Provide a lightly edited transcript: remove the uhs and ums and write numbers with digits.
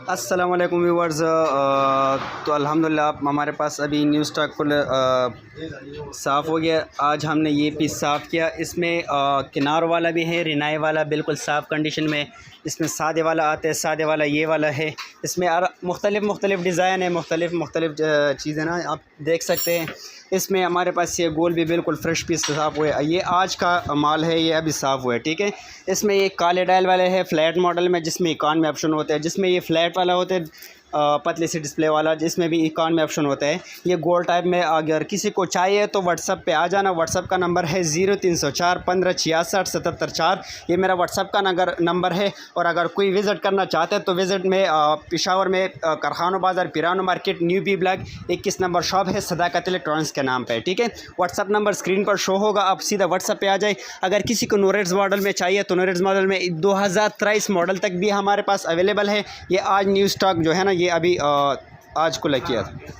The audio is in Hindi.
अस्सलाम वालेकुम व्यूअर्स। तो अल्हम्दुलिल्लाह हमारे पास अभी न्यू स्टॉक फुल साफ़ हो गया। आज हमने ये पीस साफ़ किया। इसमें किनार वाला भी है, रिनाई वाला बिल्कुल साफ़ कंडीशन में। इसमें सादे वाला आता है, सादे वाला ये वाला है। इसमें मुख्तलिफ़ डिज़ाइन है, मुख्तलिफ़ चीज़ें ना आप देख सकते हैं। इसमें हमारे पास ये गोल भी बिल्कुल फ्रेश पीस साफ़ हुए। ये आज का माल है, ये अभी साफ़ हुआ है, ठीक है। इसमें ये काले डायल वाले है फ्लैट मॉडल में, जिसमें इकान में ऑप्शन होता है। जिसमें ये फ्लैट वाला होता है पतली सी डिस्प्ले वाला, जिसमें भी इकान में ऑप्शन होता है। ये गोल्ड टाइप में अगर किसी को चाहिए तो व्हाट्सअप पे आ जाना। व्हाट्सअप का नंबर है 0304 15 66 77 4। ये मेरा व्हाट्सअप का नंबर है। और अगर कोई विज़िट करना चाहते हैं तो विज़िट में पेशावर में कारखाना बाज़ार पिरानो market new B block 21 number shop है सदाकत इलेक्ट्रॉनिक्स के नाम पे, ठीक है। व्हाट्सअप नंबर स्क्रीन पर शो होगा, आप सीधा व्हाट्सअप पे आ जाए। अगर किसी को नोरेट्स मॉडल में चाहिए तो नोरेट्स मॉडल में 2023 मॉडल तक भी हमारे पास अवेलेबल है। ये आज न्यू स्टॉक जो है ना, ये अभी आज को किया था।